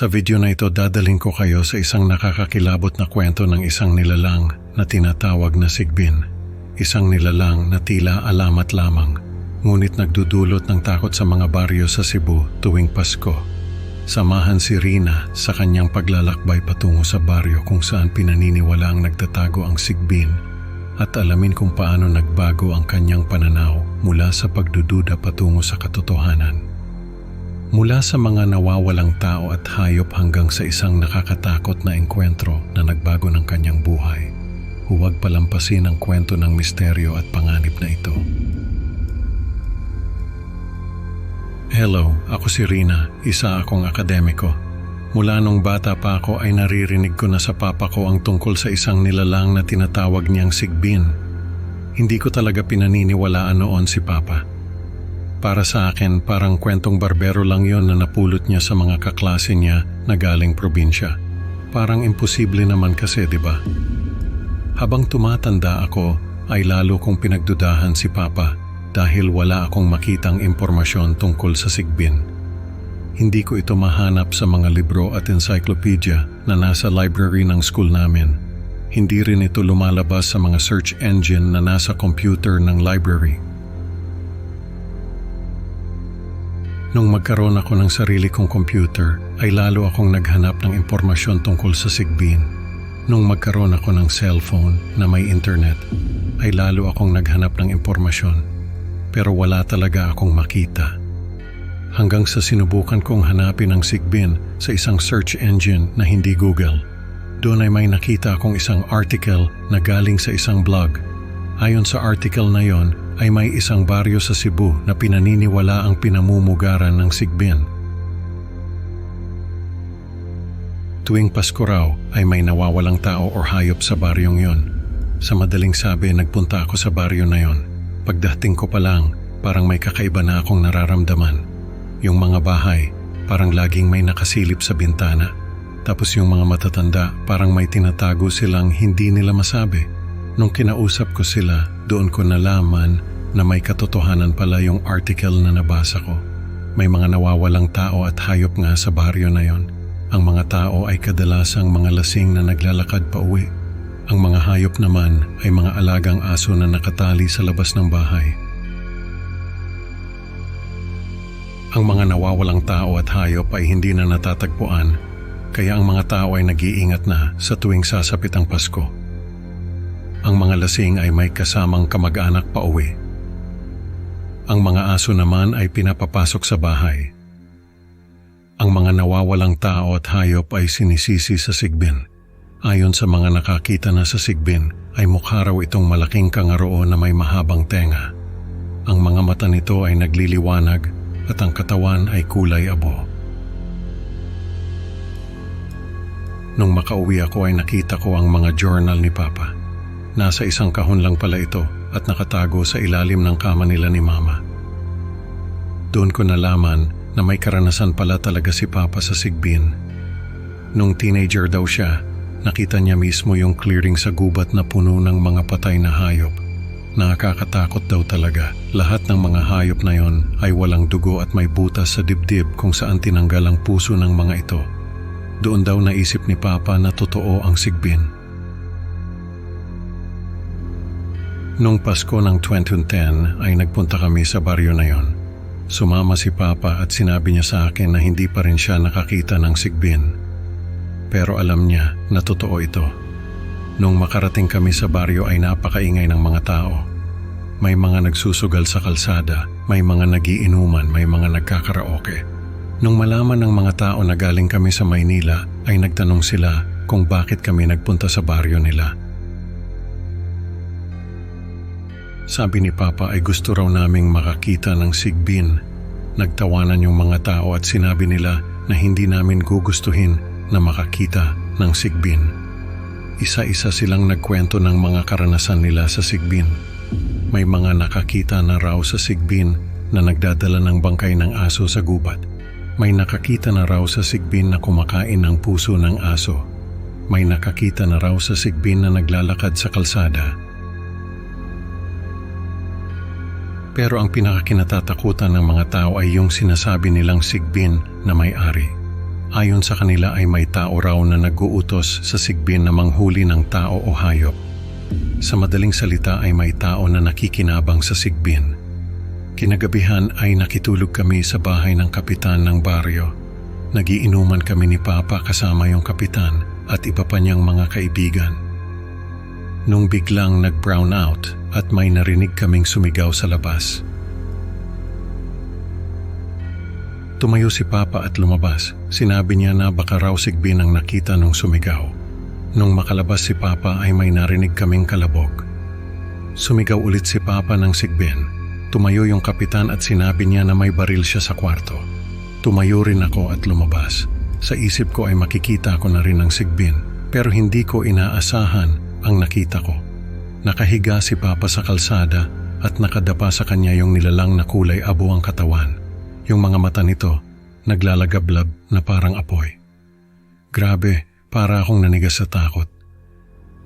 Sa video na ito dadalhin ko kayo sa isang nakakakilabot na kwento ng isang nilalang na tinatawag na Sigbin. Isang nilalang na tila alamat lamang, ngunit nagdudulot ng takot sa mga baryo sa Cebu tuwing Pasko. Samahan si Rina sa kanyang paglalakbay patungo sa baryo kung saan pinaniniwalaang nagtatago ang Sigbin at alamin kung paano nagbago ang kanyang pananaw mula sa pagdududa patungo sa katotohanan. Mula sa mga nawawalang tao at hayop hanggang sa isang nakakatakot na engkwentro na nagbago ng kanyang buhay, huwag palampasin ang kwento ng misteryo at panganib na ito. Hello, ako si Rina, isa akong akademiko. Mula nung bata pa ako ay naririnig ko na sa papa ko ang tungkol sa isang nilalang na tinatawag niyang Sigbin. Hindi ko talaga pinaniniwalaan noon si papa. Para sa akin, parang kwentong barbero lang yon na napulot niya sa mga kaklase niya na galing probinsya. Parang imposible naman kasi, di ba? Habang tumatanda ako, ay lalo kong pinagdudahan si papa dahil wala akong makitang impormasyon tungkol sa Sigbin. Hindi ko ito mahanap sa mga libro at encyclopedia na nasa library ng school namin. Hindi rin ito lumalabas sa mga search engine na nasa computer ng library. Nung magkaroon ako ng sarili kong computer, ay lalo akong naghanap ng impormasyon tungkol sa Sigbin. Nung magkaroon ako ng cellphone na may internet, ay lalo akong naghanap ng impormasyon. Pero wala talaga akong makita. Hanggang sa sinubukan kong hanapin ang Sigbin sa isang search engine na hindi Google. Doon ay may nakita akong isang article na galing sa isang blog. Ayon sa article na yon, ay may isang baryo sa Cebu na pinaniniwala ang pinamumugaran ng Sigbin. Tuwing Pasko raw ay may nawawalang tao o hayop sa baryong yon. Sa madaling sabi, nagpunta ako sa baryo na yon. Pagdating ko pa lang, parang may kakaiba na akong nararamdaman. Yung mga bahay, parang laging may nakasilip sa bintana. Tapos yung mga matatanda, parang may tinatago silang hindi nila masabi. Nung kinausap ko sila, doon ko nalaman na may katotohanan pala yung article na nabasa ko. May mga nawawalang tao at hayop nga sa baryo na yon. Ang mga tao ay kadalasang mga lasing na naglalakad pa uwi. Ang mga hayop naman ay mga alagang aso na nakatali sa labas ng bahay. Ang mga nawawalang tao at hayop ay hindi na natatagpuan, kaya ang mga tao ay nag-iingat na sa tuwing sasapit ang Pasko. Ang mga lasing ay may kasamang kamag-anak pa uwi. Ang mga aso naman ay pinapapasok sa bahay. Ang mga nawawalang tao at hayop ay sinisisi sa Sigbin. Ayon sa mga nakakita na sa Sigbin, ay mukha raw itong malaking kangaro na may mahabang tenga. Ang mga mata nito ay nagliliwanag at ang katawan ay kulay abo. Nung makauwi ako ay nakita ko ang mga journal ni Papa. Nasa isang kahon lang pala ito at nakatago sa ilalim ng kama nila ni Mama. Doon ko nalaman na may karanasan pala talaga si Papa sa Sigbin. Nung teenager daw siya, nakita niya mismo yung clearing sa gubat na puno ng mga patay na hayop. Nakakatakot daw talaga. Lahat ng mga hayop na yon ay walang dugo at may butas sa dibdib kung saan tinanggal ang puso ng mga ito. Doon daw naisip ni Papa na totoo ang Sigbin. Nung Pasko ng 2010 ay nagpunta kami sa baryo na yon. Sumama si Papa at sinabi niya sa akin na hindi pa rin siya nakakita ng Sigbin. Pero alam niya na totoo ito. Nung makarating kami sa baryo ay napakaingay ng mga tao. May mga nagsusugal sa kalsada, may mga nagiinuman, may mga nagkakaraoke. Nung malaman ng mga tao na galing kami sa Maynila ay nagtanong sila kung bakit kami nagpunta sa baryo nila. Sabi ni Papa ay gusto raw naming makakita ng Sigbin. Nagtawanan yung mga tao at sinabi nila na hindi namin gugustuhin na makakita ng Sigbin. Isa-isa silang nagkwento ng mga karanasan nila sa Sigbin. May mga nakakita na raw sa Sigbin na nagdadala ng bangkay ng aso sa gubat. May nakakita na raw sa Sigbin na kumakain ng puso ng aso. May nakakita na raw sa Sigbin na naglalakad sa kalsada. Pero ang pinakakinatatakutan ng mga tao ay yung sinasabi nilang Sigbin na may-ari. Ayon sa kanila ay may tao raw na nag-uutos sa sigbin na manghuli ng tao o hayop. Sa madaling salita ay may tao na nakikinabang sa sigbin. Kinagabihan ay nakitulog kami sa bahay ng kapitan ng baryo. Nagiinuman kami ni Papa kasama yung kapitan at iba pa niyang mga kaibigan. Nung biglang nag-brown out at may narinig kaming sumigaw sa labas. Tumayo si Papa at lumabas. Sinabi niya na baka raw sigbin ang nakita nung sumigaw. Nung makalabas si Papa ay may narinig kaming kalabog. Sumigaw ulit si Papa ng sigbin. Tumayo yung kapitan at sinabi niya na may baril siya sa kwarto. Tumayo rin ako at lumabas. Sa isip ko ay makikita ko na rin ang sigbin, pero hindi ko inaasahan ang nakita ko. Nakahiga si Papa sa kalsada at nakadapa sa kanya yung nilalang na kulay abo ang katawan. Yung mga mata nito, naglalagablab na parang apoy. Grabe, para akong nanigas sa takot.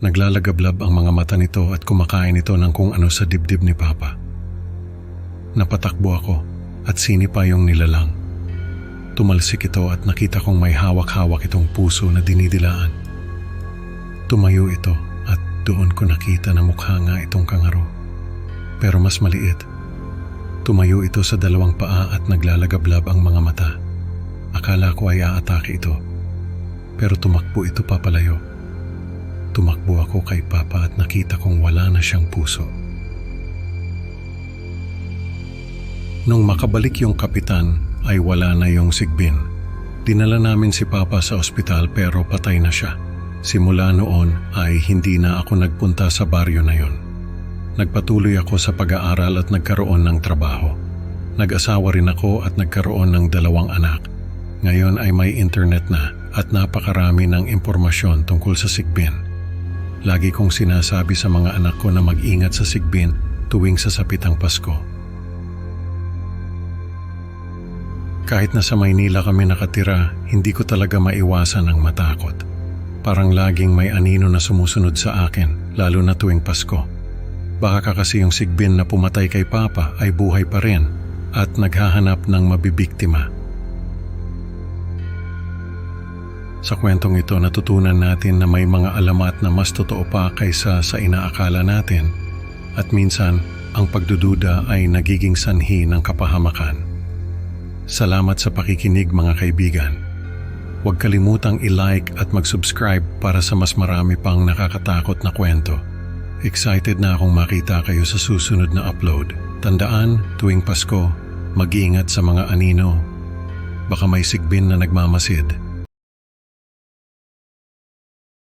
Naglalagablab ang mga mata nito at kumakain ito ng kung ano sa dibdib ni Papa. Napatakbo ako at sinipa yung nilalang. Tumalsik ito at nakita kong may hawak-hawak itong puso na dinidilaan. Tumayo ito at doon ko nakita na mukha nga itong kangaro. Pero mas maliit. Tumayo ito sa dalawang paa at naglalagablab ang mga mata. Akala ko ay aatake ito. Pero tumakbo ito papalayo. Tumakbo ako kay Papa at nakita kong wala na siyang puso. Nung makabalik yung kapitan, ay wala na yung sigbin. Dinala namin si Papa sa ospital pero patay na siya. Simula noon ay hindi na ako nagpunta sa baryo na yon. Nagpatuloy ako sa pag-aaral at nagkaroon ng trabaho. Nag-asawa rin ako at nagkaroon ng 2 anak. Ngayon ay may internet na at napakarami ng impormasyon tungkol sa sigbin. Lagi kong sinasabi sa mga anak ko na mag-ingat sa sigbin tuwing sasapit ang Pasko. Kahit nasa Maynila kami nakatira, hindi ko talaga maiwasan ang matakot. Parang laging may anino na sumusunod sa akin, lalo na tuwing Pasko. Baka kasi yung sigbin na pumatay kay Papa ay buhay pa rin at naghahanap ng mabibiktima. Sa kwentong ito natutunan natin na may mga alamat na mas totoo pa kaysa sa inaakala natin at minsan ang pagdududa ay nagiging sanhi ng kapahamakan. Salamat sa pakikinig mga kaibigan. Huwag kalimutang i-like at mag-subscribe para sa mas marami pang nakakatakot na kwento. Excited na akong makita kayo sa susunod na upload. Tandaan, tuwing Pasko, mag-iingat sa mga anino. Baka may sigbin na nagmamasid.